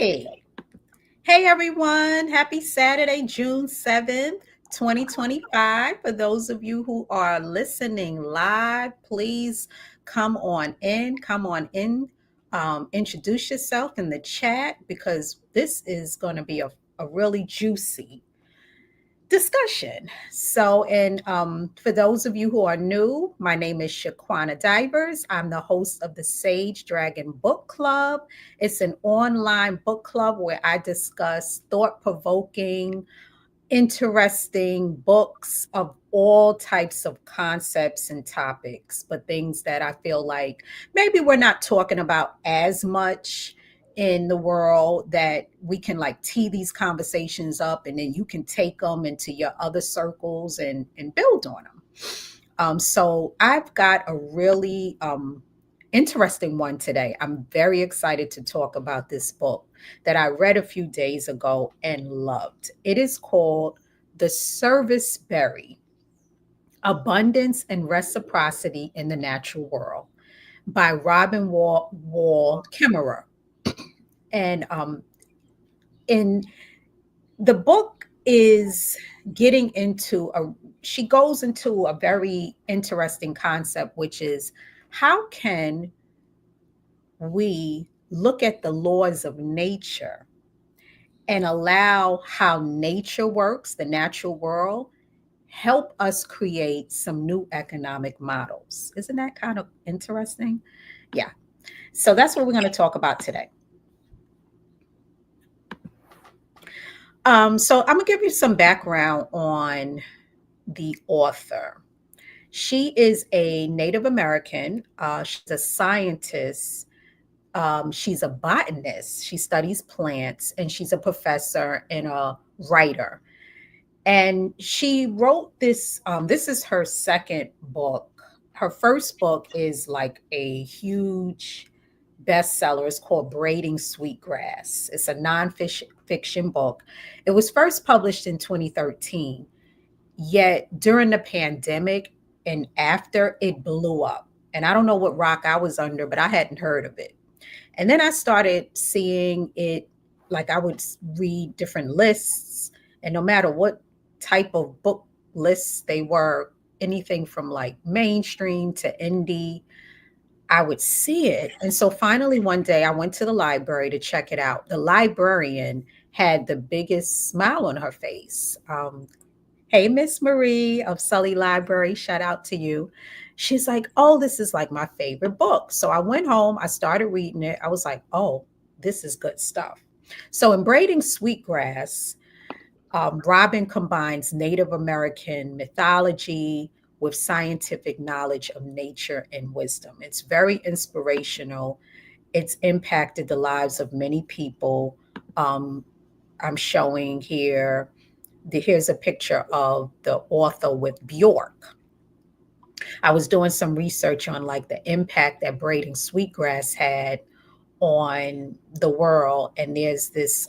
Hey, hey everyone. Happy Saturday, June 7th, 2025. For those of you who are listening live, please come on in, introduce yourself in the chat because this is going to be a really juicy discussion. So, and for those of you who are new, my name is Shaquana Divers. I'm the host of the Sage Dragon Book Club. It's an online book club where I discuss thought provoking, interesting books of all types of concepts and topics, but things that I feel like maybe we're not talking about as much in the world that we can like tee these conversations up and then you can take them into your other circles and build on them. So I've got a really interesting one today. I'm very excited to talk about this book that I read a few days ago and loved. It is called The Service Berry: Abundance and Reciprocity in the Natural World by Robin Wall Kimmerer. And in the book is getting into a she goes into a very interesting concept, which is how can we look at the laws of nature and allow how nature works, the natural world, help us create some new economic models. Isn't that kind of interesting? Yeah. So that's what we're going to talk about today. So I'm going to give you some background on the author. She is a Native American. She's a scientist. She's a botanist. She studies plants, and she's a professor and a writer. And she wrote this. This is her second book. Her first book is like a huge bestseller. It's called Braiding Sweetgrass. It's a nonfiction book. It was first published in 2013. Yet during the pandemic and after, it blew up. And I don't know what rock I was under, but I hadn't heard of it. And then I started seeing it, like I would read different lists, and no matter what type of book lists they were, anything from like mainstream to indie, I would see it. And so finally, one day I went to the library to check it out. The librarian had the biggest smile on her face. Hey, Miss Marie of Sully Library, shout out to you. She's like, oh, this is like my favorite book. So I went home, I started reading it. I was like, oh, this is good stuff. So in Braiding Sweetgrass, Robin combines Native American mythology with scientific knowledge of nature and wisdom. It's very inspirational. It's impacted the lives of many people. Um, I'm showing here here's a picture of the author with Bjork. I was doing some research on like the impact that braiding sweetgrass had on the world, and there's this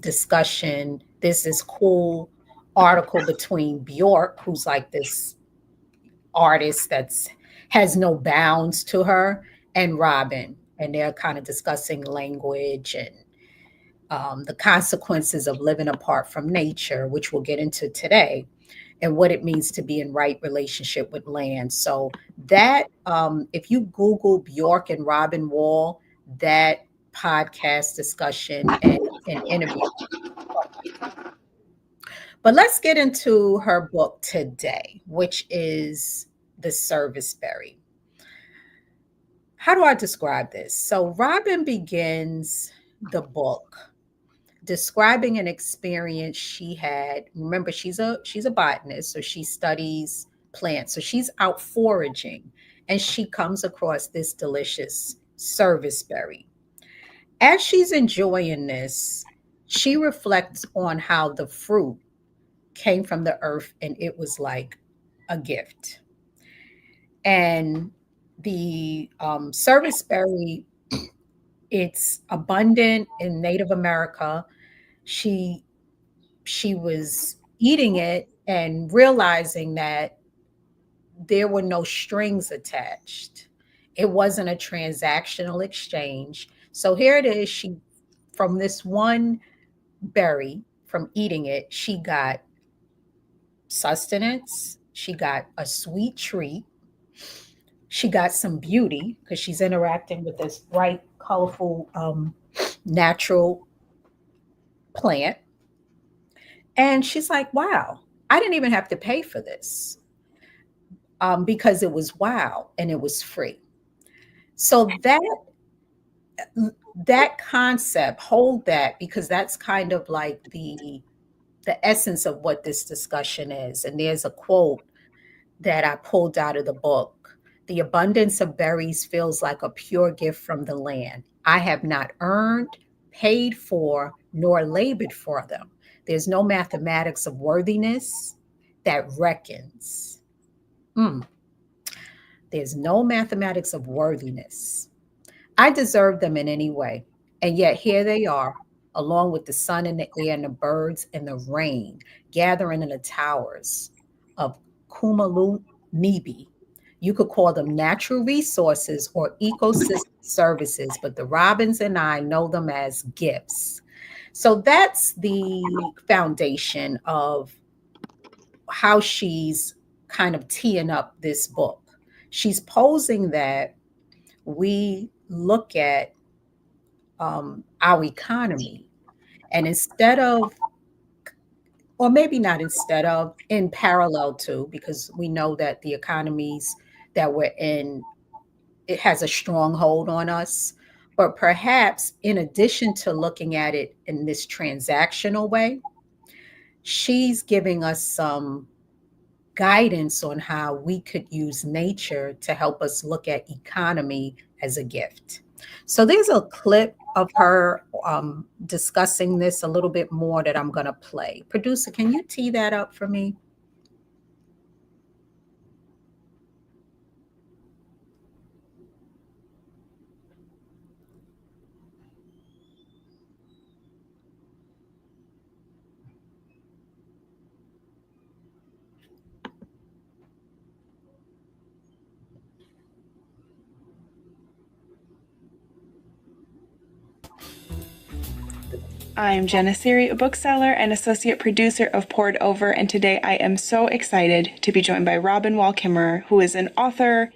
discussion. There's this cool article between Bjork, who's like this artist that's has no bounds to her, and Robin, and they're kind of discussing language and the consequences of living apart from nature, which we'll get into today, and what it means to be in right relationship with land. So that, if you Google Bjork and Robin Wall, that podcast discussion and interview. But let's get into her book today, which is The Service Berry. How do I describe this? So Robin begins the book describing an experience she had. Remember, she's a botanist, so she studies plants. So she's out foraging and she comes across this delicious service berry. As she's enjoying this, she reflects on how the fruit came from the earth and it was like a gift. And the service berry, it's abundant in Native America. She she was eating it and realizing that there were no strings attached. It wasn't a transactional exchange. So here it is. She from this one berry, from eating it, she got sustenance, she got a sweet treat, she got some beauty because she's interacting with this bright, colorful, natural plant. And she's like, wow, I didn't even have to pay for this, because it was wow and it was free. So that concept, hold that, because that's kind of like the essence of what this discussion is. And there's a quote that I pulled out of the book. The abundance of berries feels like a pure gift from the land. I have not earned, paid for, nor labored for them. There's no mathematics of worthiness that reckons. Mm. There's no mathematics of worthiness. I deserve them in any way. And yet here they are, along with the sun and the air and the birds and the rain, gathering in the towers of Kumalu Nibi. You could call them natural resources or ecosystem services, but the Robins and I know them as gifts. So that's the foundation of how she's kind of teeing up this book. She's posing that we look at our economy, and instead of, or maybe not instead of, in parallel to, because we know that the economies that we're in, it has a strong hold on us. But perhaps in addition to looking at it in this transactional way, she's giving us some guidance on how we could use nature to help us look at economy as a gift. So there's a clip of her discussing this a little bit more that I'm going to play. Producer, can you tee that up for me? I'm Jenna Siri, a bookseller and associate producer of Poured Over, and today I am so excited to be joined by Robin Wall Kimmerer, who is an author,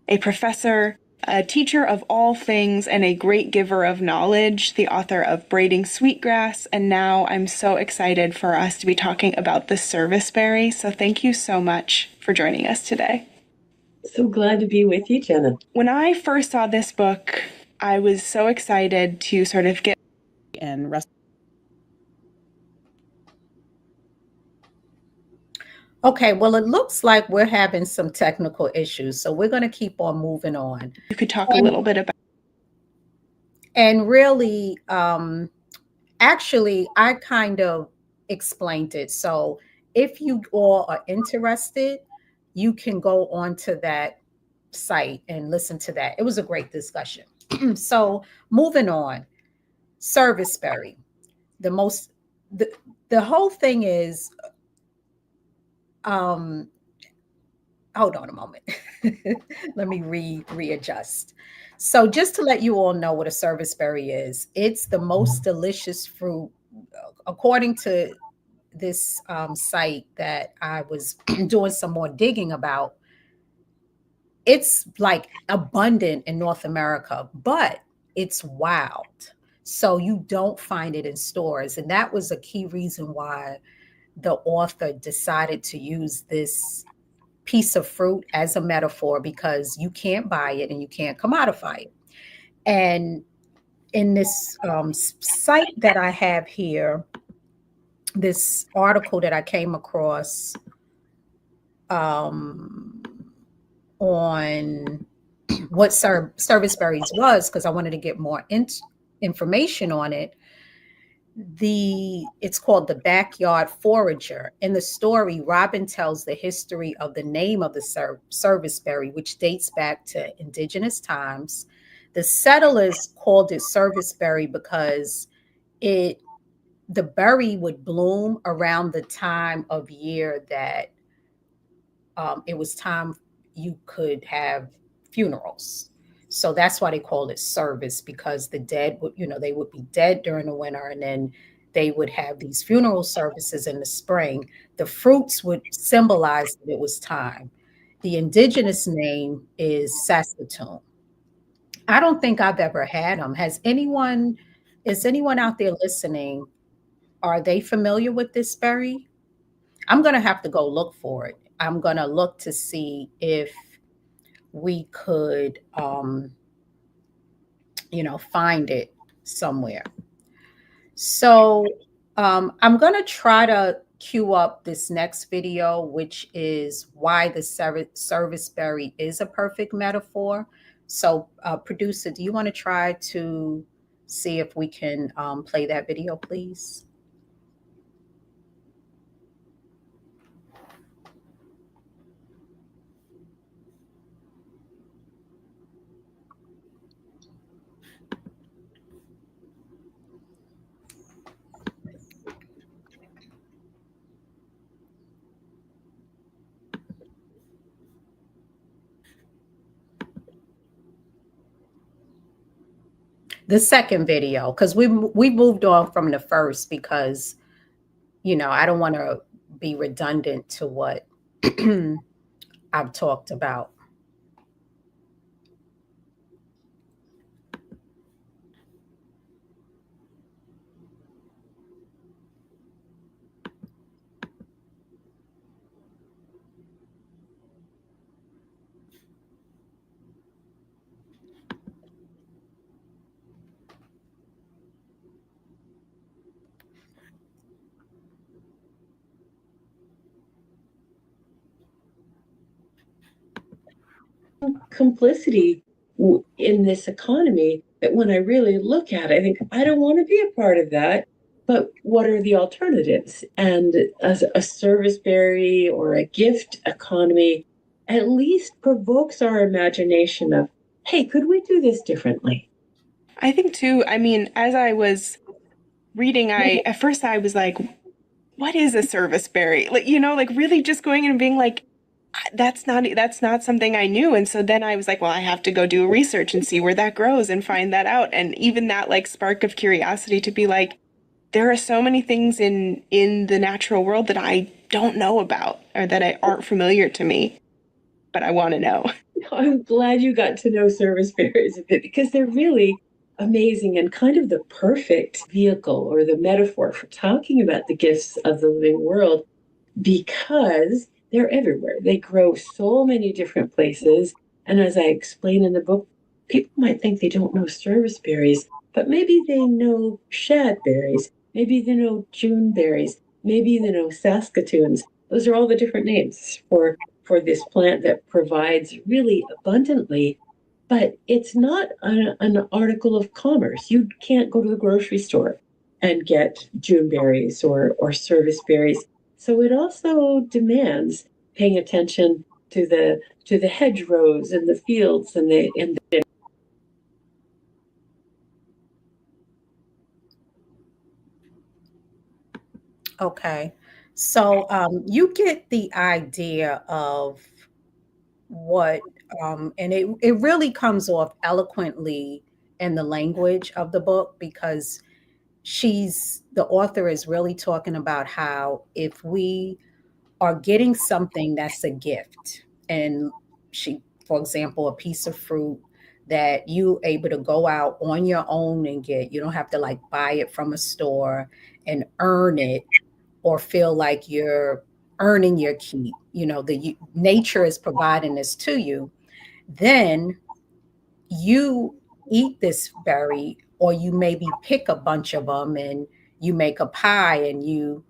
a professor, a teacher of all things, and a great giver of knowledge, the author of Braiding Sweetgrass, and now I'm so excited for us to be talking about the serviceberry. So thank you so much for joining us today. So glad to be with you, Jenna. When I first saw this book, I was so excited to sort of get and Okay, well, it looks like we're having some technical issues, so we're going to keep on moving on. You could talk a little bit about. And really, actually, I kind of explained it. So if you all are interested, you can go onto that site and listen to that. It was a great discussion. So moving on, Serviceberry. The most the whole thing is, hold on a moment. Let me readjust. So just to let you all know what a serviceberry is, it's the most delicious fruit, according to this site that I was doing some more digging about. It's like abundant in North America, but it's wild. So you don't find it in stores. And that was a key reason why the author decided to use this piece of fruit as a metaphor, because you can't buy it and you can't commodify it. And in this site that I have here, this article that I came across on what serviceberries was, because I wanted to get more information on it. It's called The Backyard Forager. In the story, Robin tells the history of the name of the serviceberry, which dates back to indigenous times. The settlers called it serviceberry because the berry would bloom around the time of year that it was time you could have funerals. So that's why they call it service, because the dead would, they would be dead during the winter, and then they would have these funeral services in the spring. The fruits would symbolize that it was time. The indigenous name is Saskatoon. I don't think I've ever had them. Is anyone out there listening? Are they familiar with this berry? I'm going to have to go look for it. I'm going to look to see if we could, find it somewhere. So I'm going to try to queue up this next video, which is why the service berry is a perfect metaphor. So, producer, do you want to try to see if we can play that video, please? The second video, because we moved on from the first, because I don't want to be redundant to what I've talked about. Complicity in this economy that when I really look at it, I think I don't want to be a part of that. But what are the alternatives? And as a service berry or a gift economy at least provokes our imagination of, hey, could we do this differently? I think too, I mean, as I was reading, at first I was like, what is a service berry? Like, like really just going and being like, that's not something I knew. And so then I was like, well, I have to go do research and see where that grows and find that out. And even that like spark of curiosity to be like, there are so many things in the natural world that I don't know about or that aren't familiar to me, but I want to know. I'm glad you got to know service berries a bit, because they're really amazing and kind of the perfect vehicle or the metaphor for talking about the gifts of the living world, because they're everywhere. They grow so many different places. And as I explain in the book, people might think they don't know service berries, but maybe they know shad berries. Maybe they know June berries. Maybe they know Saskatoons. Those are all the different names for this plant that provides really abundantly, but it's not an article of commerce. You can't go to the grocery store and get June berries or service berries. So it also demands paying attention to the hedgerows and the fields and the Okay. So you get the idea of what, and it really comes off eloquently in the language of the book, because the author is really talking about how if we are getting something that's a gift, and for example, a piece of fruit that you able to go out on your own and get, you don't have to like buy it from a store and earn it, or feel like you're earning your keep, nature is providing this to you, then you eat this berry, or you maybe pick a bunch of them and you make a pie and you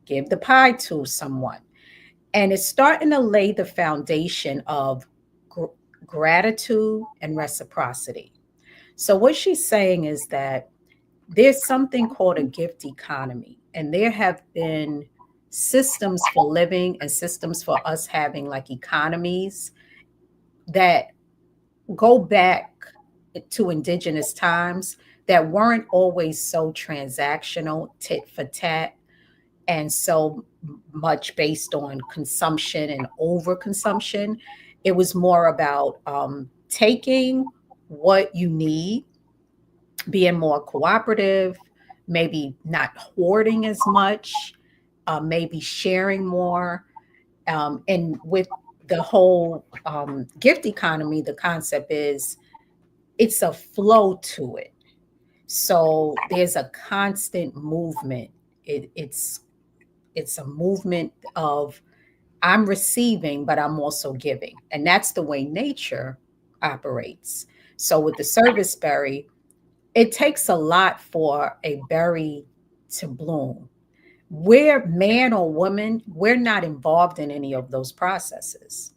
give the pie to someone. And it's starting to lay the foundation of gr- gratitude and reciprocity. So, what she's saying is that there's something called a gift economy, and there have been systems for living and systems for us having like economies that go back to indigenous times, that weren't always so transactional, tit for tat, and so much based on consumption and overconsumption. It was more about taking what you need, being more cooperative, maybe not hoarding as much, maybe sharing more. And with the whole gift economy, the concept is it's a flow to it. So there's a constant movement. It's a movement of I'm receiving, but I'm also giving. And that's the way nature operates. So with the service berry, it takes a lot for a berry to bloom. We're man or woman, we're not involved in any of those processes.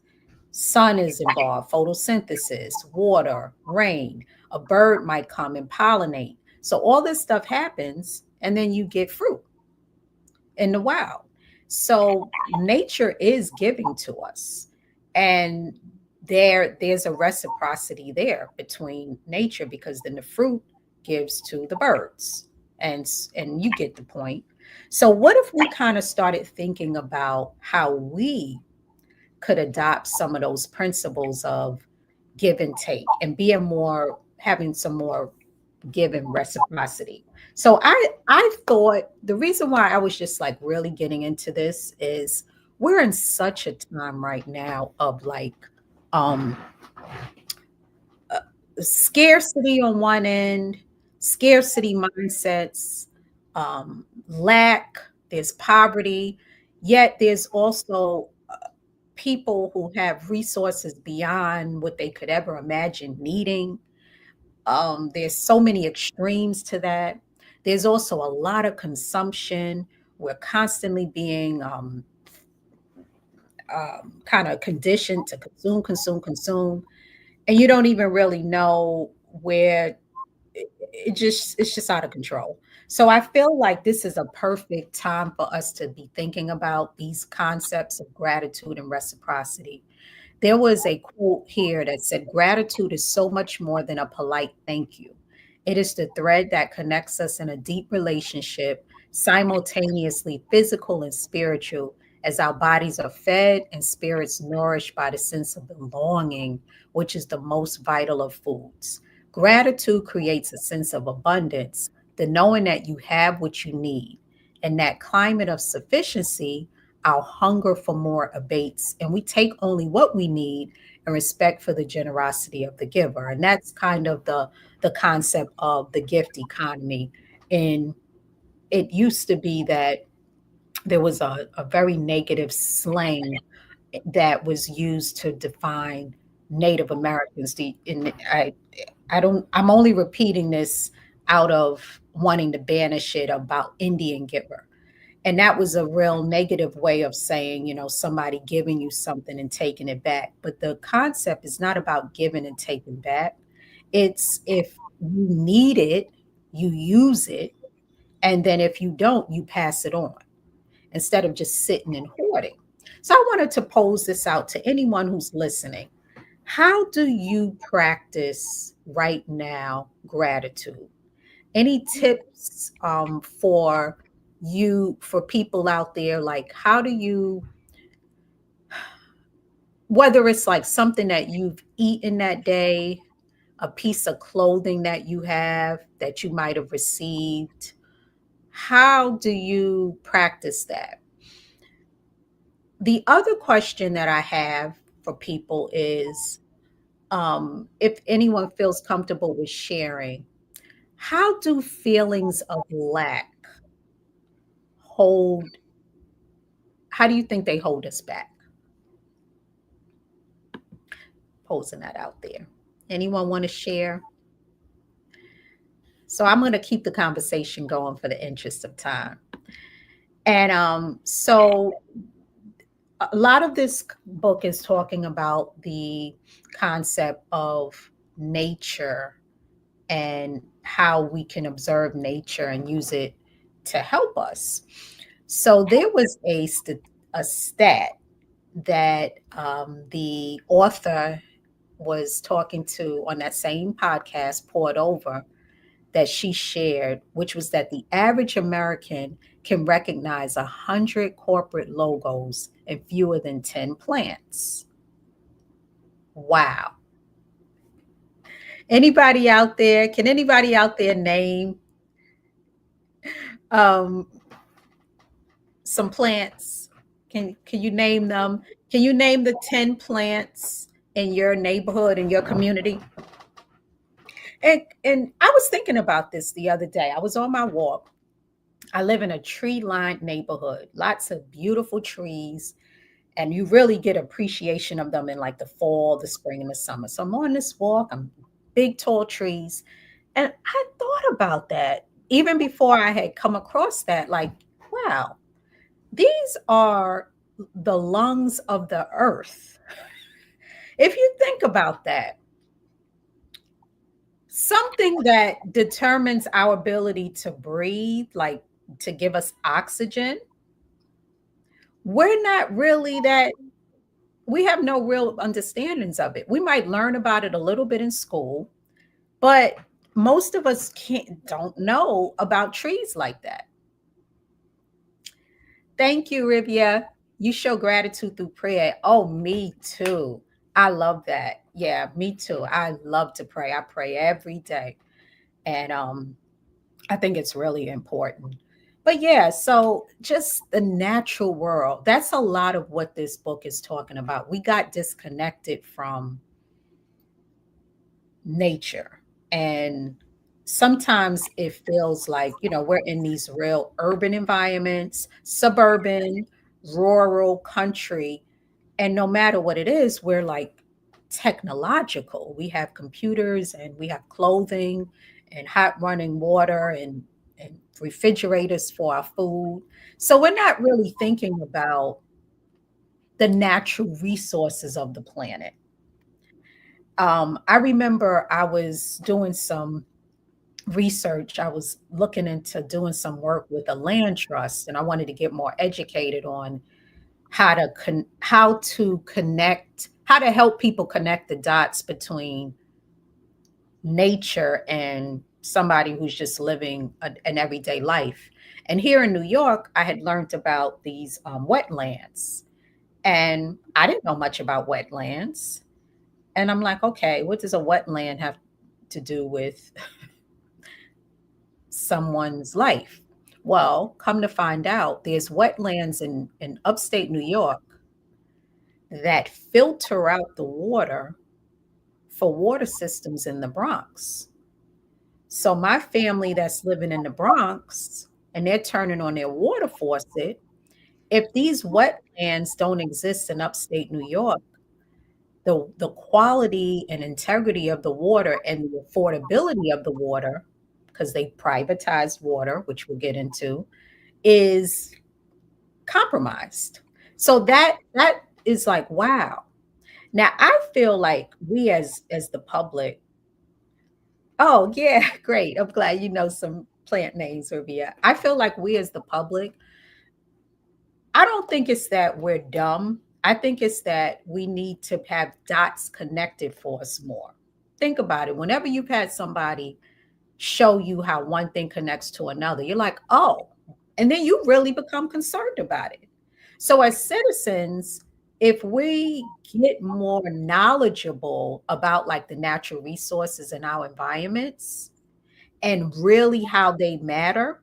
Sun is involved, photosynthesis, water, rain. A bird might come and pollinate. So all this stuff happens, and then you get fruit in the wild. So nature is giving to us. And there's a reciprocity there between nature, because then the fruit gives to the birds. And you get the point. So what if we kind of started thinking about how we could adopt some of those principles of give and take and being more having some more give and reciprocity. So I thought the reason why I was just like really getting into this is we're in such a time right now of like um uh, scarcity on one end, scarcity mindsets, lack, there's poverty, yet there's also people who have resources beyond what they could ever imagine needing. There's so many extremes to that. There's also a lot of consumption. We're constantly being kind of conditioned to consume, consume, consume, and you don't even really know where it's just out of control. So I feel like this is a perfect time for us to be thinking about these concepts of gratitude and reciprocity. There was a quote here that said, gratitude is so much more than a polite thank you. It is the thread that connects us in a deep relationship, simultaneously physical and spiritual, as our bodies are fed and spirits nourished by the sense of belonging, which is the most vital of foods. Gratitude creates a sense of abundance, the knowing that you have what you need. In that climate of sufficiency, our hunger for more abates, and we take only what we need in respect for the generosity of the giver. And that's kind of the concept of the gift economy. And it used to be that there was a very negative slang that was used to define Native Americans. I'm only repeating this out of wanting to banish it about Indian giver. And that was a real negative way of saying, somebody giving you something and taking it back. But the concept is not about giving and taking back. It's if you need it, you use it. And then if you don't, you pass it on instead of just sitting and hoarding. So I wanted to pose this out to anyone who's listening. How do you practice right now gratitude? Any tips for people out there? Like, how do you, whether it's like something that you've eaten that day, a piece of clothing that you have that you might have received, how do you practice that? The other question that I have for people is, if anyone feels comfortable with sharing, how do feelings of lack hold, how do you think they hold us back? Posing that out there. Anyone want to share? So I'm going to keep the conversation going for the interest of time. And so a lot of this book is talking about the concept of nature and how we can observe nature and use it to help us. So there was a stat that the author was talking to on that same podcast, Poured Over, that she shared, which was that the average American can recognize 100 corporate logos in fewer than 10 plants. Wow. Anybody out there? Can anybody out there name um, some plants? Can you name them? Can you name the 10 plants in your neighborhood, in your community? And I was thinking about this the other day. I was on my walk. I live in a tree-lined neighborhood, lots of beautiful trees, and you really get appreciation of them in like the fall, the spring, and the summer. So I'm on this walk, I'm big, tall trees. And I thought about that even before I had come across that, like, wow, these are the lungs of the earth. If you think about that, something that determines our ability to breathe, like to give us oxygen, we're not really that, we have no real understandings of it. We might learn about it a little bit in school, but most of us don't know about trees like that. Thank you, Rivia. You show gratitude through prayer. Oh, me too. I love that. Yeah, me too. I love to pray. I pray every day. And I think it's really important. But yeah, so just the natural world. That's a lot of what this book is talking about. We got disconnected from nature. And sometimes it feels like, we're in these real urban environments, suburban, rural, country. And no matter what it is, we're like technological. We have computers and we have clothing and hot running water and refrigerators for our food. So we're not really thinking about the natural resources of the planet. I remember I was doing some research. I was looking into doing some work with a land trust, and I wanted to get more educated on how to help people connect the dots between nature and somebody who's just living an everyday life. And here in New York, I had learned about these wetlands, and I didn't know much about wetlands. And I'm like, okay, what does a wetland have to do with someone's life? Well, come to find out, there's wetlands in upstate New York that filter out the water for water systems in the Bronx. So my family that's living in the Bronx and they're turning on their water faucet, if these wetlands don't exist in upstate New York, the quality and integrity of the water and the affordability of the water, because they privatized water, which we'll get into, is compromised. So that is like, wow. Now I feel like we as the public, oh yeah, great. I'm glad you know some plant names, Rabia. I feel like we as the public, I don't think it's that we're dumb. I think it's that we need to have dots connected for us more. Think about it. Whenever you've had somebody show you how one thing connects to another, you're like, oh, and then you really become concerned about it. So, as citizens, if we get more knowledgeable about like the natural resources in our environments and really how they matter,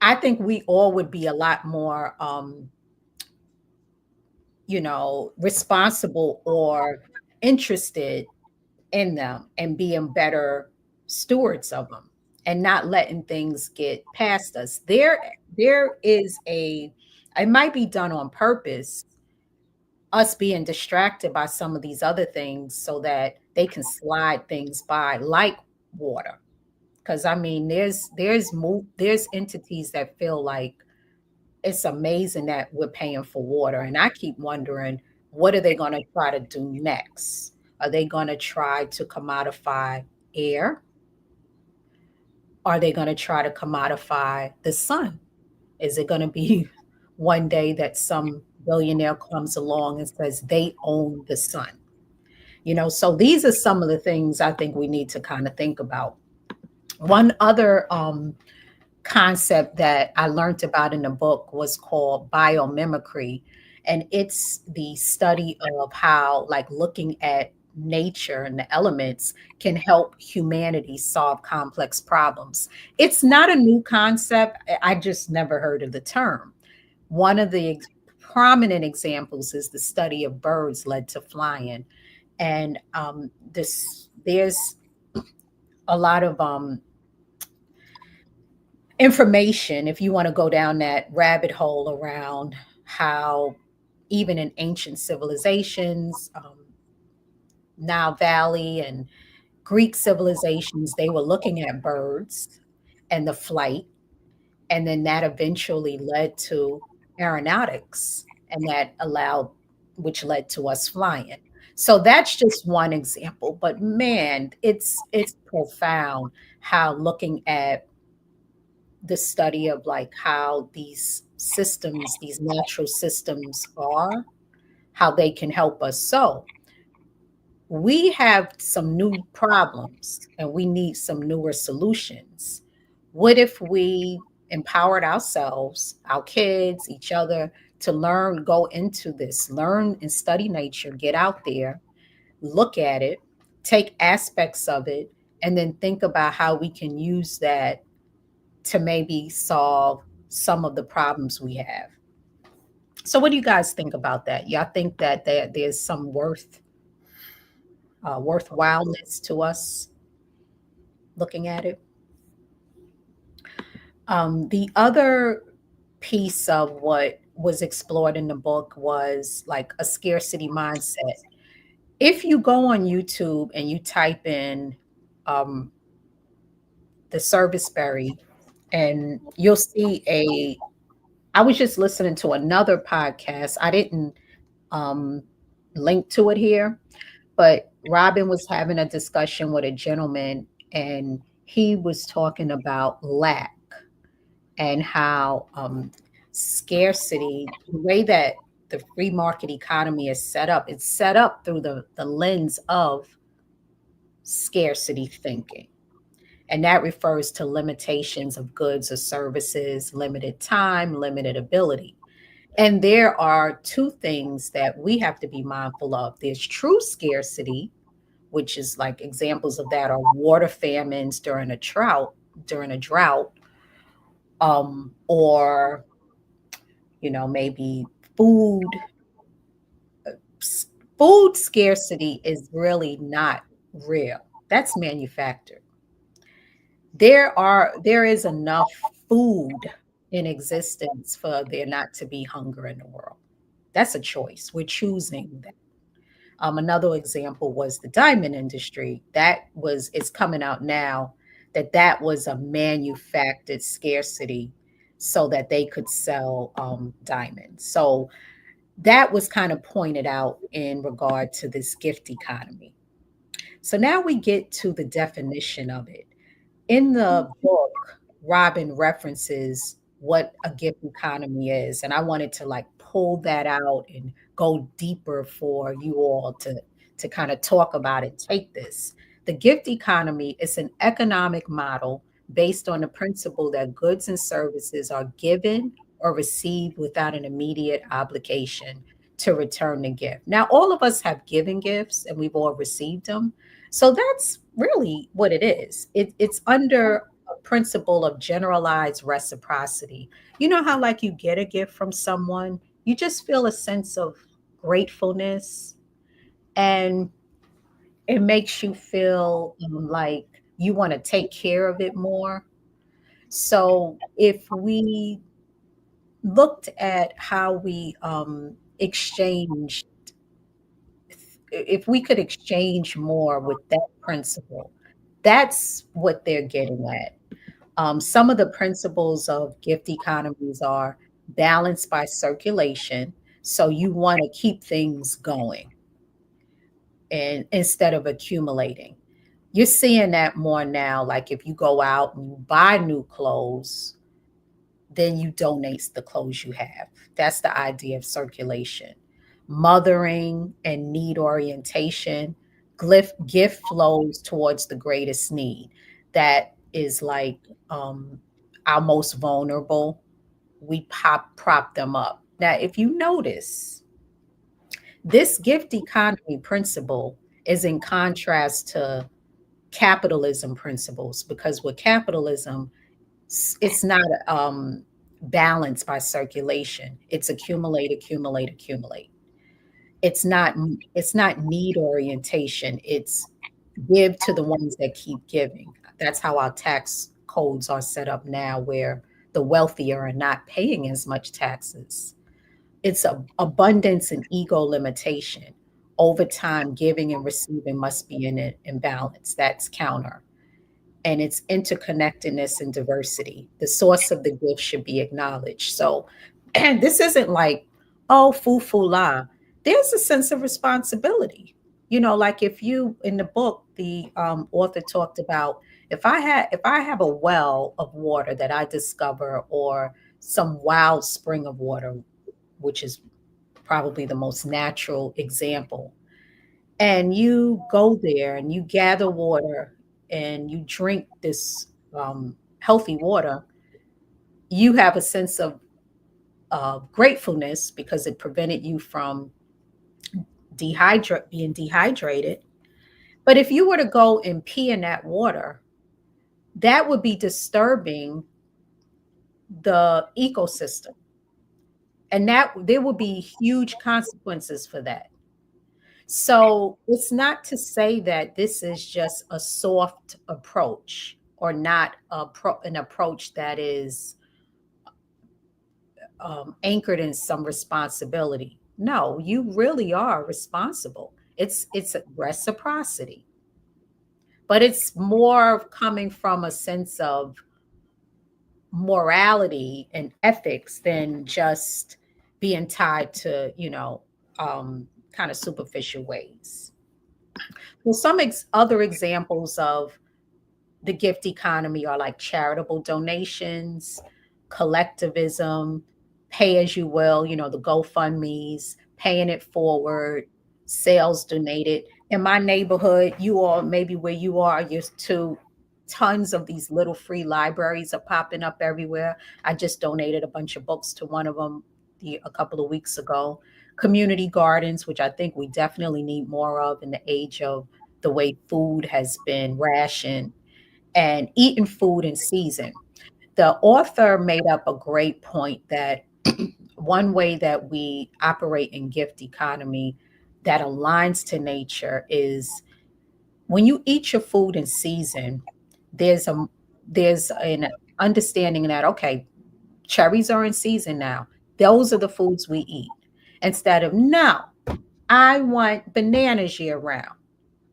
I think we all would be a lot more responsible or interested in them and being better stewards of them and not letting things get past us. There is it might be done on purpose, us being distracted by some of these other things so that they can slide things by like water. Because I mean, there's entities that feel like it's amazing that we're paying for water. And I keep wondering, what are they going to try to do next? Are they going to try to commodify air? Are they going to try to commodify the sun? Is it going to be one day that some billionaire comes along and says they own the sun? So these are some of the things I think we need to kind of think about. One other concept that I learned about in the book was called biomimicry. And it's the study of how, like, looking at nature and the elements can help humanity solve complex problems. It's not a new concept. I just never heard of the term. One of the prominent examples is the study of birds led to flying. And there's a lot of information if you want to go down that rabbit hole around how even in ancient civilizations, Nile Valley and Greek civilizations, they were looking at birds and the flight, and then that eventually led to aeronautics, and that allowed, which led to us flying. So that's just one example, but man, it's profound how looking at the study of like how these systems, these natural systems are, how they can help us. So we have some new problems and we need some newer solutions. What if we empowered ourselves, our kids, each other to learn, go into this, learn and study nature, get out there, look at it, take aspects of it, and then think about how we can use that to maybe solve some of the problems we have. So, what do you guys think about that? Y'all think that there's some worthwhileness to us looking at it? The other piece of what was explored in the book was like a scarcity mindset. If you go on YouTube and you type in um, the service berry, and you'll see I was just listening to another podcast. I didn't um, link to it here, but Robin was having a discussion with a gentleman, and he was talking about lack and how scarcity, the way that the free market economy is set up, it's set up through the lens of scarcity thinking. And that refers to limitations of goods or services, limited time, limited ability. And there are two things that we have to be mindful of. There's true scarcity, which is like examples of that are water famines during a drought, or maybe food. Food scarcity is really not real. That's manufactured. There is enough food in existence for there not to be hunger in the world. That's a choice. We're choosing that. Another example was the diamond industry. It's coming out now that was a manufactured scarcity so that they could sell diamonds. So that was kind of pointed out in regard to this gift economy. So now we get to the definition of it. In the book, Robin references what a gift economy is, and I wanted to like pull that out and go deeper for you all to kind of talk about it. Take this. The gift economy is an economic model based on the principle that goods and services are given or received without an immediate obligation to return the gift. Now, all of us have given gifts and we've all received them. So that's really what it is. It's under a principle of generalized reciprocity. You know how, like, you get a gift from someone, you just feel a sense of gratefulness, and it makes you feel like you want to take care of it more. So if we looked at how we exchange, if we could exchange more with that principle, that's what they're getting at. Some of the principles of gift economies are balanced by circulation. So you want to keep things going and instead of accumulating. You're seeing that more now. Like if you go out and you buy new clothes, then you donate the clothes you have. That's the idea of circulation. Mothering and need orientation, gift flows towards the greatest need. That is like our most vulnerable. We prop them up. Now, if you notice, this gift economy principle is in contrast to capitalism principles, because with capitalism, it's not balanced by circulation. It's accumulate, accumulate, accumulate. It's not it's not need orientation. It's give to the ones that keep giving. That's how our tax codes are set up now, where the wealthier are not paying as much taxes. It's abundance and ego limitation. Over time, giving and receiving must be in balance. That's counter. And it's interconnectedness and diversity. The source of the gift should be acknowledged. So, and this isn't like, oh, foo la. There's a sense of responsibility. Like if you in the book, the author talked about, if I have a well of water that I discover, or some wild spring of water, which is probably the most natural example, and you go there and you gather water and you drink this healthy water, you have a sense of gratefulness because it prevented you from being dehydrated. But if you were to go and pee in that water, that would be disturbing the ecosystem, and that there would be huge consequences for that. So it's not to say that this is just a soft approach, or not an approach that is anchored in some responsibility. No, you really are responsible. It's a reciprocity, but it's more coming from a sense of morality and ethics than just being tied to kind of superficial ways. Well, some other examples of the gift economy are like charitable donations, collectivism, pay as you will, the GoFundMe's, paying it forward, sales donated. In my neighborhood, you all, maybe where you are, used to, tons of these little free libraries are popping up everywhere. I just donated a bunch of books to one of them a couple of weeks ago. Community gardens, which I think we definitely need more of in the age of the way food has been rationed, and eating food in season. The author made up a great point that one way that we operate in gift economy that aligns to nature is when you eat your food in season, there's an understanding that, okay, cherries are in season now. Those are the foods we eat. Instead of, no, I want bananas year round.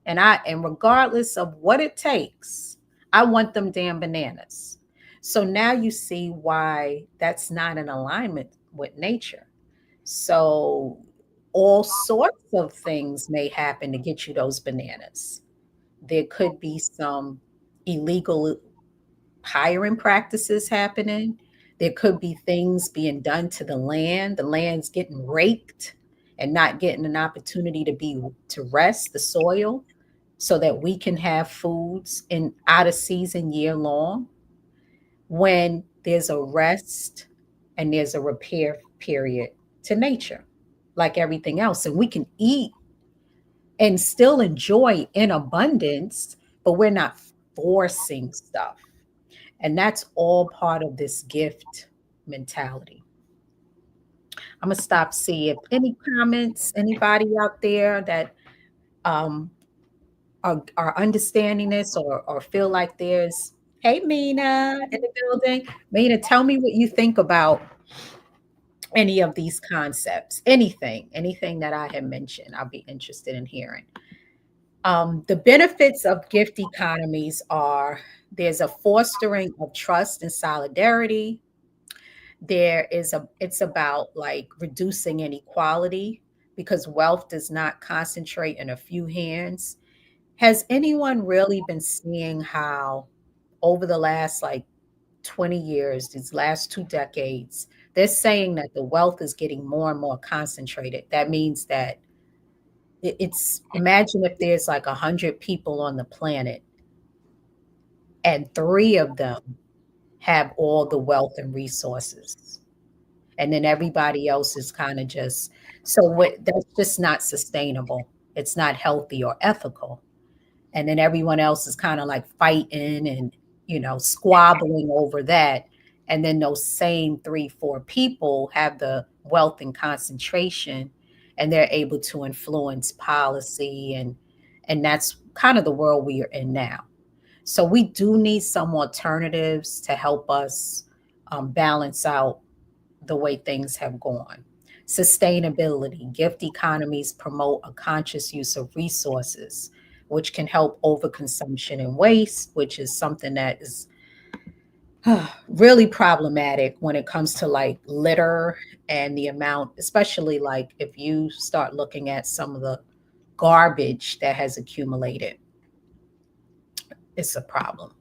And regardless of what it takes, I want them damn bananas. So now you see why that's not in alignment with nature. So all sorts of things may happen to get you those bananas. There could be some illegal hiring practices happening. There could be things being done to the land. The land's getting raked and not getting an opportunity to rest the soil so that we can have foods in out of season year long, when there's a rest and there's a repair period to nature, like everything else. And we can eat and still enjoy in abundance, but we're not forcing stuff. And that's all part of this gift mentality. I'm gonna stop, see if any comments, anybody out there that um, are understanding this, or feel like there's, hey, Mina in the building. Mina, tell me what you think about any of these concepts, anything that I have mentioned. I'll be interested in hearing. The benefits of gift economies are, there's a fostering of trust and solidarity. It's about like reducing inequality, because wealth does not concentrate in a few hands. Has anyone really been seeing how over the last like 20 years, these last 2 decades, they're saying that the wealth is getting more and more concentrated? That means that it's, imagine if there's like 100 people on the planet and 3 of them have all the wealth and resources, and then everybody else is kind of just, so what, that's just not sustainable. it's not healthy or ethical. And then everyone else is kind of like fighting and, squabbling over that. And then those same three, four people have the wealth and concentration, and they're able to influence policy, and that's kind of the world we are in now. So we do need some alternatives to help us balance out the way things have gone. Sustainability, gift economies promote a conscious use of resources, which can help overconsumption and waste, which is something that is really problematic when it comes to like litter and the amount, especially like if you start looking at some of the garbage that has accumulated, it's a problem.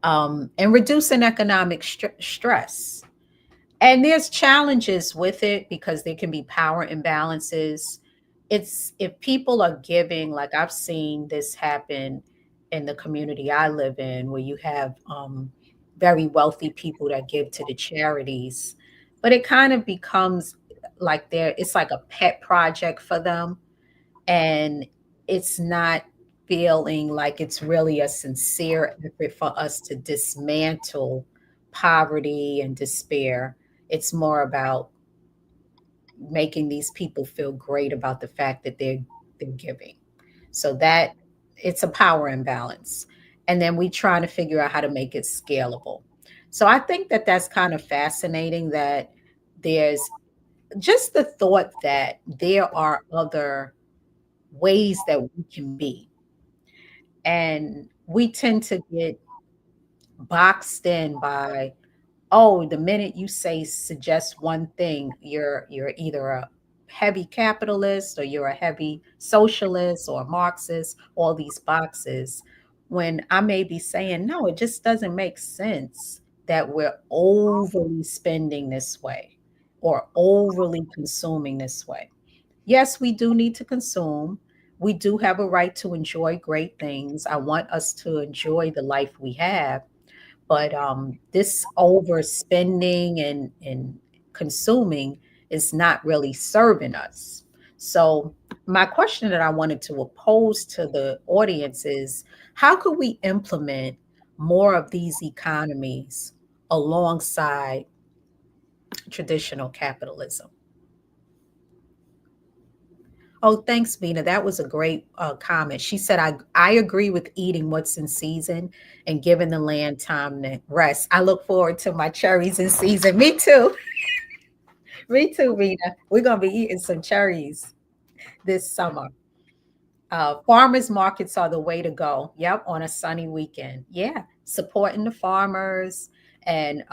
And reducing economic stress. And there's challenges with it because there can be power imbalances. It's if people are giving, like I've seen this happen in the community I live in, where you have very wealthy people that give to the charities, but it kind of becomes like it's like a pet project for them, and it's not feeling like it's really a sincere effort for us to dismantle poverty and despair. It's more about making these people feel great about the fact that they're giving. So that it's a power imbalance. And then we trying to figure out how to make it scalable. So I think that that's kind of fascinating that there's just the thought that there are other ways that we can be. And we tend to get boxed in by, oh, the minute you say suggest one thing, you're either a heavy capitalist or you're a heavy socialist or Marxist, all these boxes. When I may be saying, no, it just doesn't make sense that we're overly spending this way or overly consuming this way. Yes, we do need to consume. We do have a right to enjoy great things. I want us to enjoy the life we have, but this overspending and consuming is not really serving us. So my question that I wanted to pose to the audience is, how could we implement more of these economies alongside traditional capitalism? Oh, thanks, Vina. That was a great comment. She said, I agree with eating what's in season and giving the land time to rest. I look forward to my cherries in season. Me too. Me too, Vina. We're going to be eating some cherries this summer. Farmers markets are the way to go. Yep, on a sunny weekend. Yeah, supporting the farmers and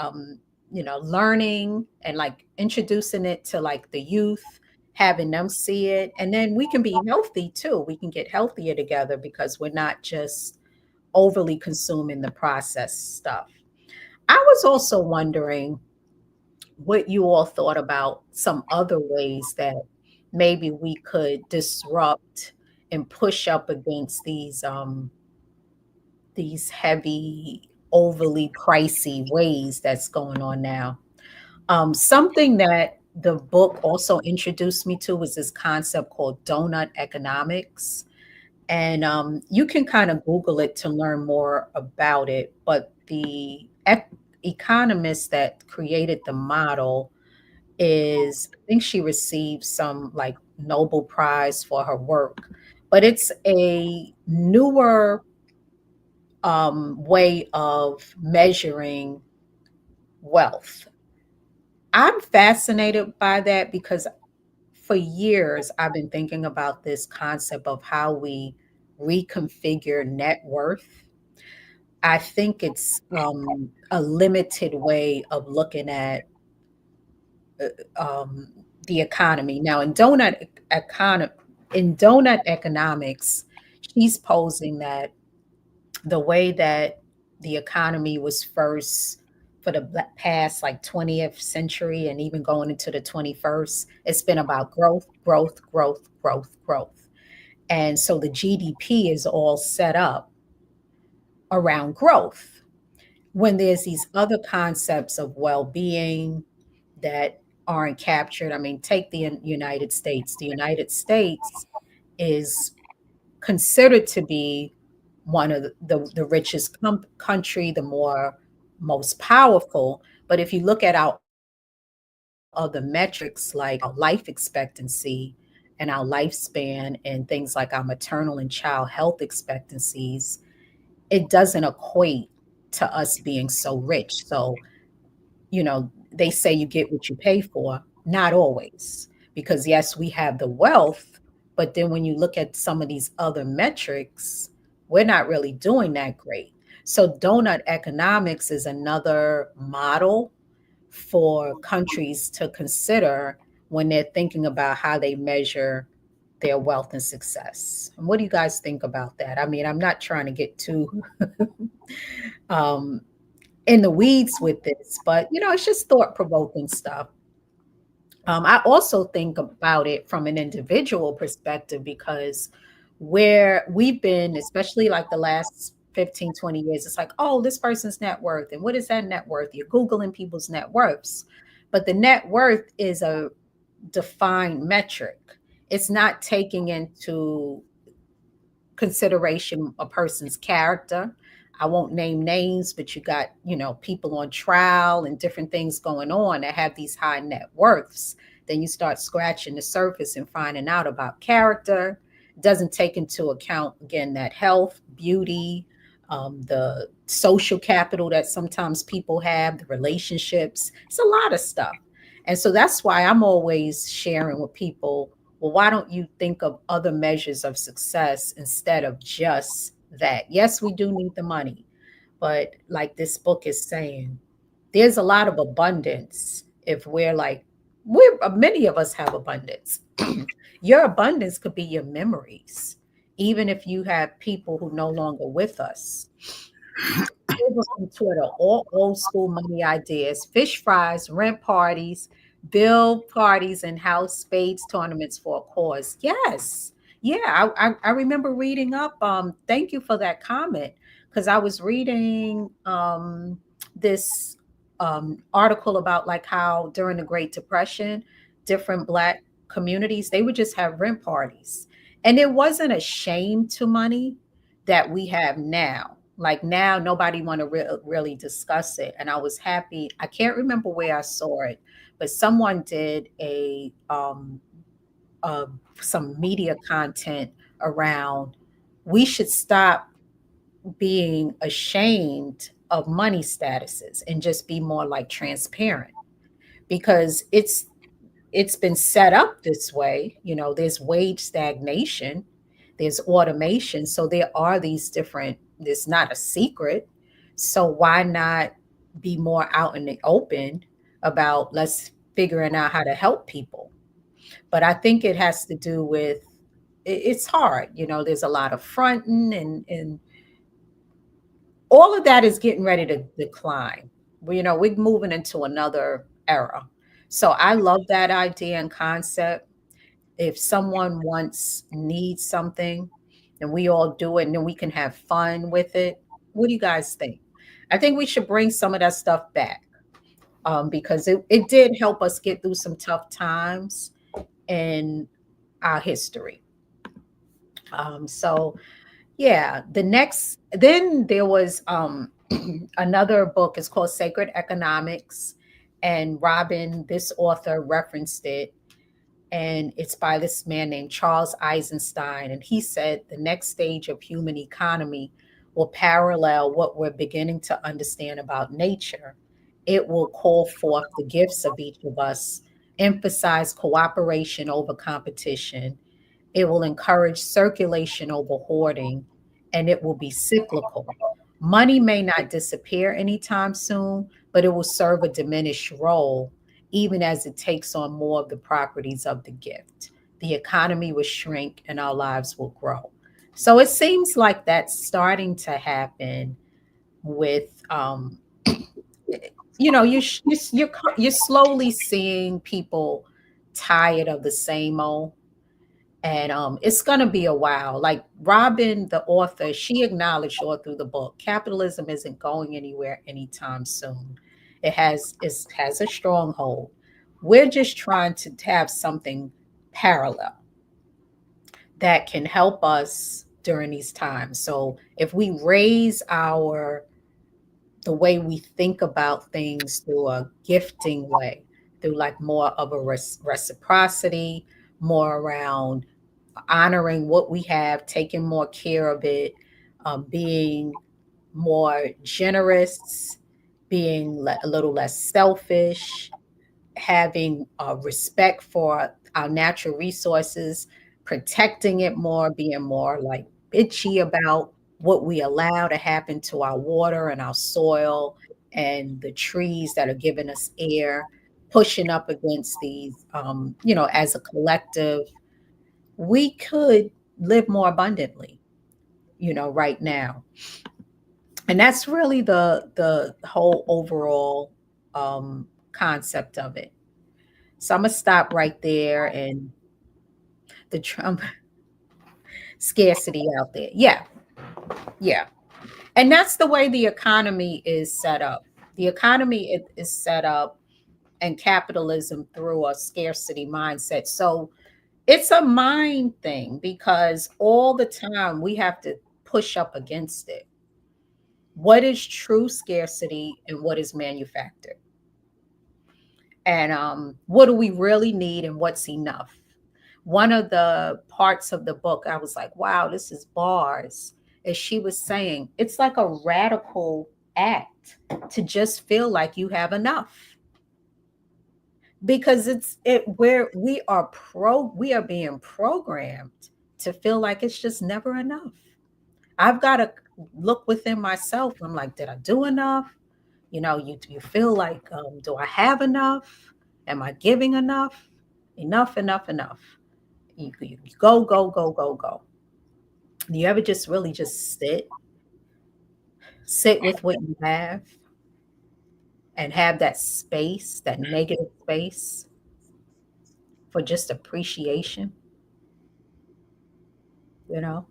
learning and like introducing it to like the youth, having them see it, and then we can be healthy too. We can get healthier together because we're not just overly consuming the processed stuff. I was also wondering what you all thought about some other ways that maybe we could disrupt and push up against these heavy, overly pricey ways that's going on now. Something that the book also introduced me to was this concept called donut economics. And you can kind of Google it to learn more about it. But the economist that created the model I think she received some like Nobel Prize for her work. But it's a newer way of measuring wealth. I'm fascinated by that because for years I've been thinking about this concept of how we reconfigure net worth. I think it's a limited way of looking at um, the economy. Now, in donut economics, she's posing that the way that the economy was first for the past like 20th century and even going into the 21st, it's been about growth, growth, growth, growth, growth. And so the GDP is all set up around growth. When there's these other concepts of well-being that aren't captured. I mean, take the United States. The United States is considered to be one of the richest country, the most powerful. But if you look at our other metrics like our life expectancy and our lifespan and things like our maternal and child health expectancies, it doesn't equate to us being so rich. So, they say you get what you pay for. Not always, because yes, we have the wealth, but then when you look at some of these other metrics, we're not really doing that great. So, donut economics is another model for countries to consider when they're thinking about how they measure their wealth and success. And what do you guys think about that? I mean, I'm not trying to get too um, in the weeds with this, but it's just thought provoking stuff. I also think about it from an individual perspective because where we've been, especially like the last 15, 20 years, it's like, oh, this person's net worth. And what is that net worth? You're Googling people's net worths. But the net worth is a defined metric. It's not taking into consideration a person's character. I won't name names, but you got, people on trial and different things going on that have these high net worths. Then you start scratching the surface and finding out about character. It doesn't take into account, again, that health, beauty, the social capital that sometimes people have, the relationships. It's a lot of stuff. And so that's why I'm always sharing with people, well, why don't you think of other measures of success instead of just that? Yes, we do need the money, but like this book is saying, there's a lot of abundance if we're many of us have abundance. Your abundance could be your memories, even if you have people who no longer with us. People on Twitter, all old school money ideas, fish fries, rent parties, bill parties, and house spades tournaments for a cause. Yes. Yeah, I remember reading up. Thank you for that comment because I was reading this article about like how during the Great Depression, different Black communities, they would just have rent parties. And it wasn't a shame to money that we have now. Like now, nobody want to really discuss it. And I was happy. I can't remember where I saw it, but someone did uh, some media content around we should stop being ashamed of money statuses and just be more like transparent because it's been set up this way. There's wage stagnation, there's automation. So there are these different, it's not a secret. So why not be more out in the open about let's figuring out how to help people? But I think it has to do with it's hard. There's a lot of fronting and all of that is getting ready to decline. We're moving into another era. So I love that idea and concept. If someone needs something, and we all do it, and then we can have fun with it. What do you guys think? I think we should bring some of that stuff back because it did help us get through some tough times in our history. So yeah, then there was another book. It's called Sacred Economics, and Robin, this author, referenced it, and it's by this man named Charles Eisenstein. And he said the next stage of human economy will parallel what we're beginning to understand about nature. It will call forth the gifts of each of us, emphasize cooperation over competition. It will encourage circulation over hoarding, and it will be cyclical. Money may not disappear anytime soon, but it will serve a diminished role, even as it takes on more of the properties of the gift. The economy will shrink and our lives will grow. So it seems like that's starting to happen with, you're slowly seeing people tired of the same old. And it's going to be a while. Like Robin, the author, she acknowledged all through the book, capitalism isn't going anywhere anytime soon. It has a stronghold. We're just trying to have something parallel that can help us during these times. So if we raise our the way we think about things through a gifting way, through like more of a reciprocity, more around honoring what we have, taking more care of it, being more generous, being a little less selfish, having respect for our natural resources, protecting it more, being more like bitchy about what we allow to happen to our water and our soil and the trees that are giving us air, pushing up against these, as a collective, we could live more abundantly, right now. And that's really the whole overall concept of it. So I'm gonna stop right there and the Trump scarcity out there. Yeah, yeah. And that's the way the economy is set up. The economy is set up and capitalism through a scarcity mindset. So it's a mind thing because all the time we have to push up against it. What is true scarcity and what is manufactured? And what do we really need and what's enough? One of the parts of the book, I was like, wow, this is bars. As she was saying, it's like a radical act to just feel like you have enough because it's it where we are being programmed to feel like it's just never enough. I've got to look within myself. I'm like, did I do enough? You feel like, do I have enough? Am I giving enough? Enough, enough, enough. You go, go, go, go, go. Do you ever just really just sit with what you have and have that space, that negative space for just appreciation, you know?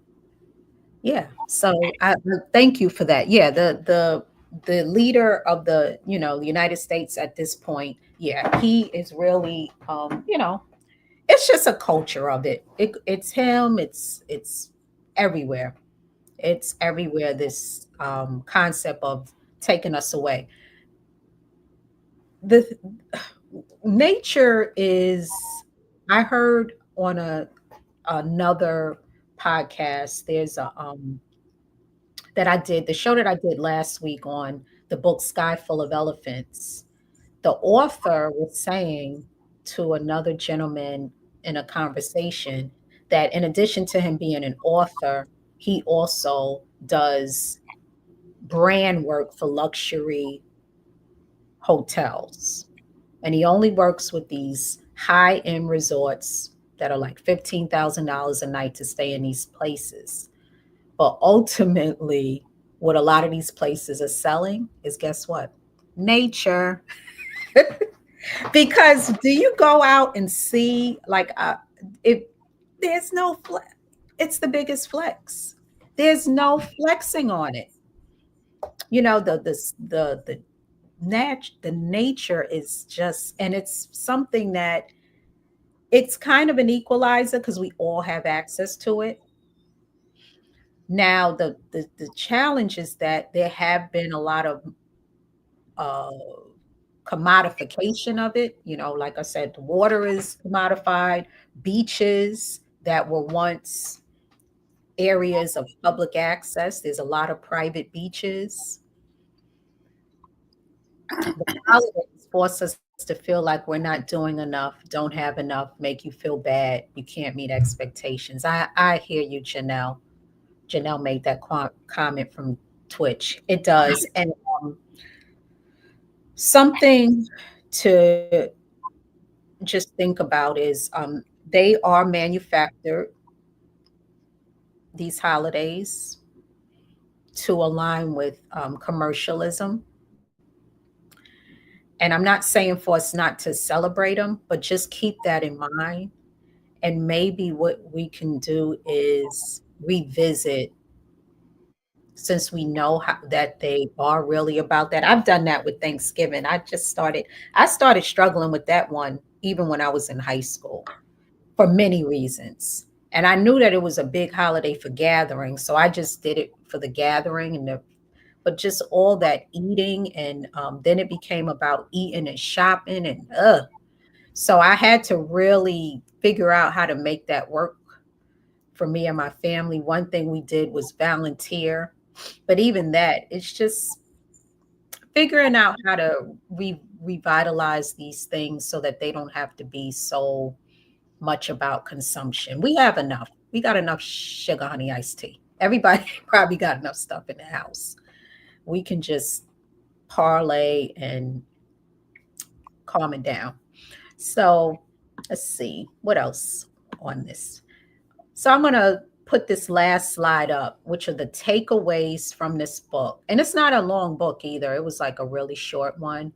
Yeah. So I thank you for that. Yeah, the leader of the United States at this point, yeah, he is really it's just a culture of it. It's him, it's everywhere. It's everywhere this concept of taking us away. The nature is I heard on another podcast there's a that I did the show that I did last week on the book Sky Full of Elephants. The author was saying to another gentleman in a conversation that in addition to him being an author, he also does brand work for luxury hotels. And he only works with these high end resorts that are like $15,000 a night to stay in these places. But ultimately, what a lot of these places are selling is guess what? Nature. Because do you go out and see like if there's no flex, it's the biggest flex. There's no flexing on it. The nature is just, and it's something that it's kind of an equalizer because we all have access to it. Now the challenge is that there have been a lot of uh commodification of it. Like I said, the water is commodified. Beaches that were once areas of public access, there's a lot of private beaches. The holidays force us to feel like we're not doing enough, don't have enough, make you feel bad, you can't meet expectations. I hear you, Janelle. Janelle made that comment from Twitch. It does. And something to just think about is they are manufactured, these holidays, to align with commercialism. And I'm not saying for us not to celebrate them, but just keep that in mind. And maybe what we can do is revisit, since we know that they are really about that. I've done that with Thanksgiving. I started struggling with that one even when I was in high school for many reasons. And I knew that it was a big holiday for gathering, so I just did it for the gathering and the but just all that eating and then it became about eating and shopping and so I had to really figure out how to make that work for me and my family. One thing we did was volunteer, but even that, it's just figuring out how to revitalize these things so that they don't have to be so much about consumption. We have enough. We got enough sugar honey iced tea. Everybody probably got enough stuff in the house. We can just parlay and calm it down. So let's see what else on this. So I'm going to put this last slide up, which are the takeaways from this book. And it's not a long book either. It was like a really short one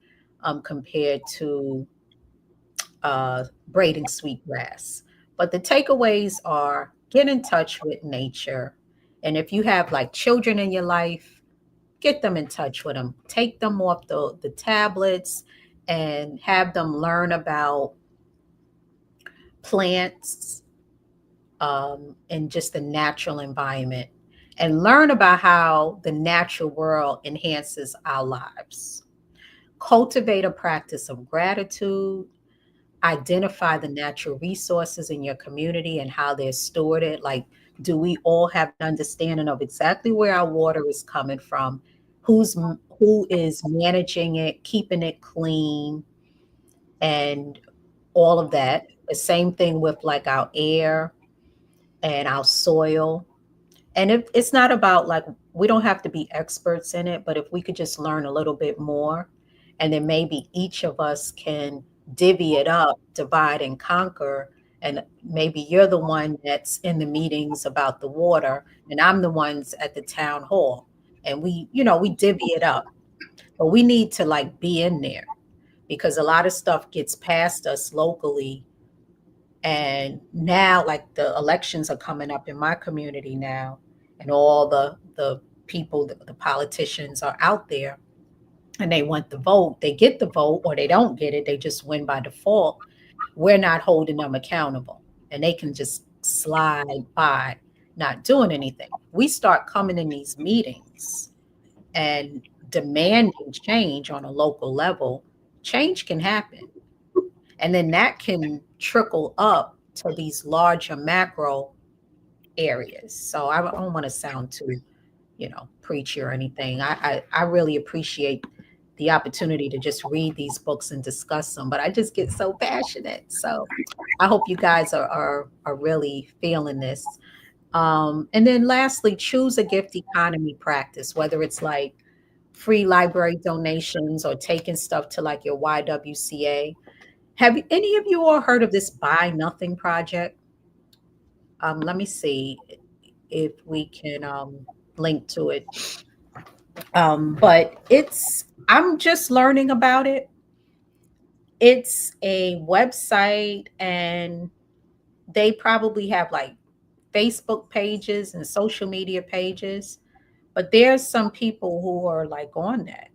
compared to Braiding Sweetgrass. But the takeaways are get in touch with nature. And if you have like children in your life, get them in touch with them. Take them off the tablets and have them learn about plants and just the natural environment and learn about how the natural world enhances our lives. Cultivate a practice of gratitude. Identify the natural resources in your community and how they're stored. Like, do we all have an understanding of exactly where our water is coming from? Who is managing it, keeping it clean, and all of that. The same thing with like our air and our soil. And it's not about like we don't have to be experts in it, but if we could just learn a little bit more, and then maybe each of us can divvy it up, divide and conquer. And maybe you're the one that's in the meetings about the water, and I'm the ones at the town hall. And we divvy it up. But we need to like be in there because a lot of stuff gets past us locally. And now like the elections are coming up in my community now, and all the people, the politicians are out there and they want the vote. They get the vote or they don't get it. They just win by default. We're not holding them accountable and they can just slide by not doing anything. We start coming in these meetings and demanding change on a local level, change can happen. And then that can trickle up to these larger macro areas. So I don't want to sound too, preachy or anything. I really appreciate the opportunity to just read these books and discuss them, but I just get so passionate. So I hope you guys are really feeling this. And then lastly, choose a gift economy practice, whether it's like free library donations or taking stuff to like your YWCA. Have any of you all heard of this Buy Nothing project? Let me see if we can link to it. But I'm just learning about it. It's a website and they probably have like Facebook pages and social media pages, but there's some people who are like on that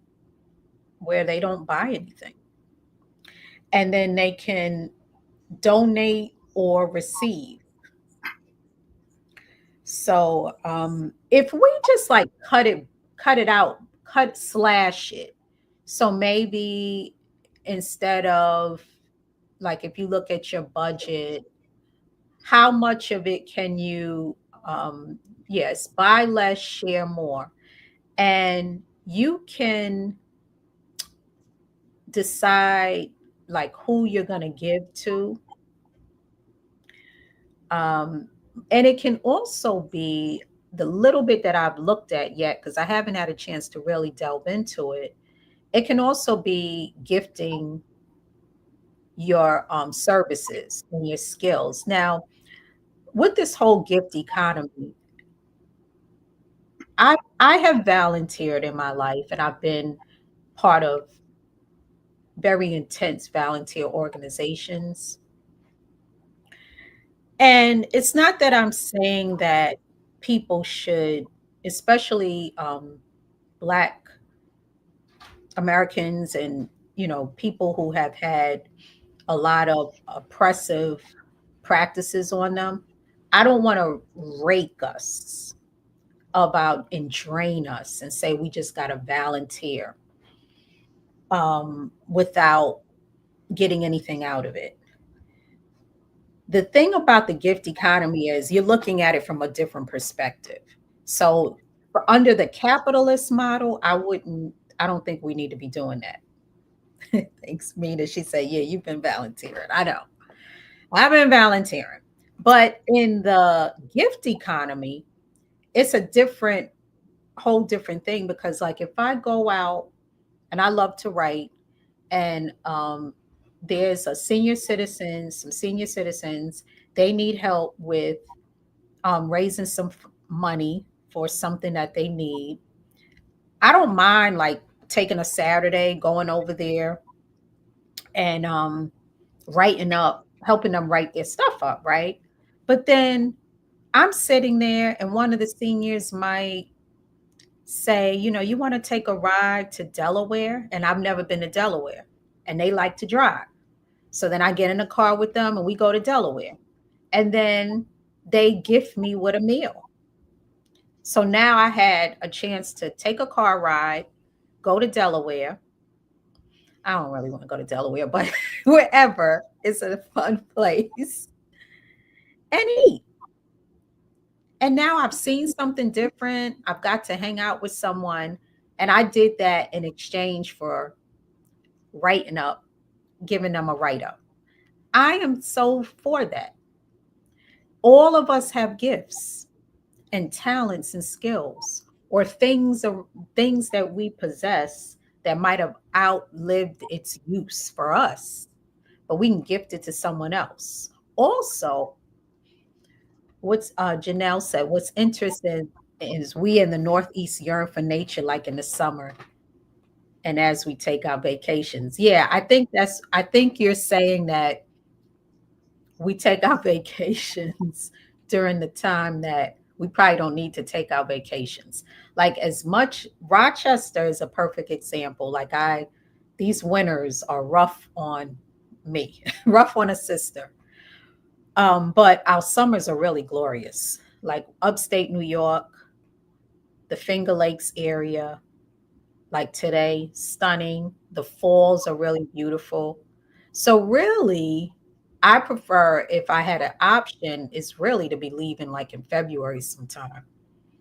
where they don't buy anything. And then they can donate or receive. So if we just like cut it out, slash it. So maybe instead of like if you look at your budget, how much of it can you yes, buy less, share more. And you can decide like who you're going to give to. Um, and it can also be the little bit that I've looked at yet, because I haven't had a chance to really delve into it. It can also be gifting your services and your skills. Now, with this whole gift economy, I have volunteered in my life and I've been part of very intense volunteer organizations. And it's not that I'm saying that people should, especially Black Americans and people who have had a lot of oppressive practices on them. I don't want to rake us about and drain us and say we just got to volunteer without getting anything out of it. The thing about the gift economy is you're looking at it from a different perspective. So, for under the capitalist model, I don't think we need to be doing that. Thanks, Mina. She said, "Yeah, you've been volunteering." I know. I've been volunteering. But in the gift economy, it's a whole different thing because, like, if I go out and I love to write, and there's some senior citizens, they need help with raising some money for something that they need. I don't mind like taking a Saturday, going over there and writing up, helping them write their stuff up, right? But then I'm sitting there, and one of the seniors might say, you want to take a ride to Delaware? And I've never been to Delaware, and they like to drive. So then I get in the car with them and we go to Delaware. And then they gift me with a meal. So now I had a chance to take a car ride, go to Delaware. I don't really want to go to Delaware, but wherever is a fun place and eat. And now I've seen something different. I've got to hang out with someone. And I did that in exchange for writing up, giving them a write up. I am so for that. All of us have gifts and talents and skills or things that we possess that might have outlived its use for us, but we can gift it to someone else. Also, what's Janelle said, what's interesting is we in the Northeast yearn for nature like in the summer and as we take our vacations. Yeah, I think you're saying that we take our vacations during the time that we probably don't need to take our vacations. Like as much Rochester is a perfect example. These winters are rough on me, rough on a sister. But our summers are really glorious. Like upstate New York, the Finger Lakes area, like today, stunning. The falls are really beautiful. So really, I prefer if I had an option, is really to be leaving like in February sometime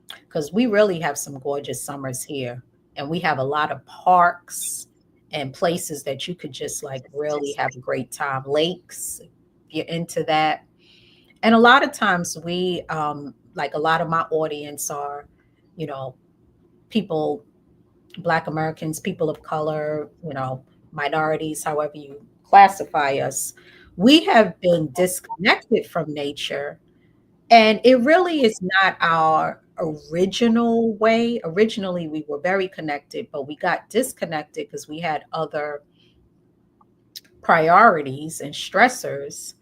because we really have some gorgeous summers here, and we have a lot of parks and places that you could just like really have a great time. Lakes, if you're into that. And a lot of times like a lot of my audience are, you know, people, Black Americans, people of color, minorities, however you classify us. We have been disconnected from nature, and it really is not our original way. Originally, we were very connected, but we got disconnected because we had other priorities and stressors.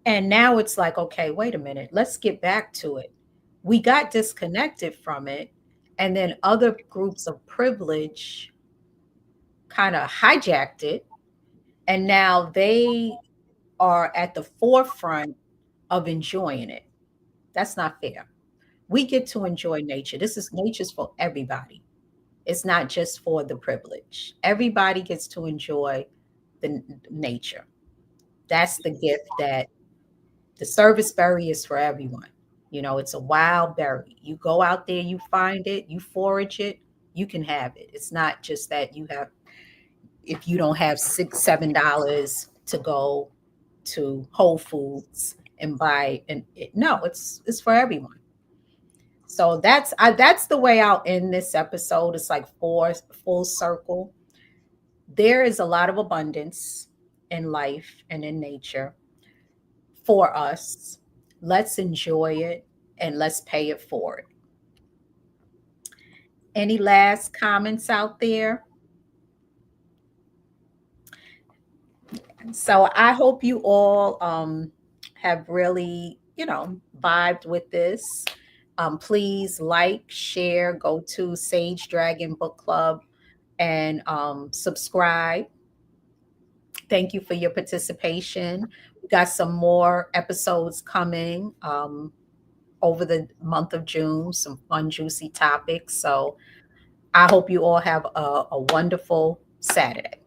And now it's like, okay, wait a minute, let's get back to it. We got disconnected from it, and then other groups of privilege kind of hijacked it, and now they are at the forefront of enjoying it. That's not fair. We get to enjoy nature. Nature's for everybody. It's not just for the privilege. Everybody gets to enjoy the nature. That's the gift that the service berry is for everyone. It's a wild berry. You go out there, you find it, you forage it, you can have it. It's not just that if you don't have $6, $7 to go to Whole Foods and buy, and no, it's for everyone. So that's the way I'll end this episode. It's like full circle. There is a lot of abundance in life and in nature for us. Let's enjoy it and let's pay it forward. Any last comments out there? So I hope you all have really, vibed with this. Please like, share, go to Sage Dragon Book Club and subscribe. Thank you for your participation. We got some more episodes coming over the month of June, some fun, juicy topics. So I hope you all have a wonderful Saturday.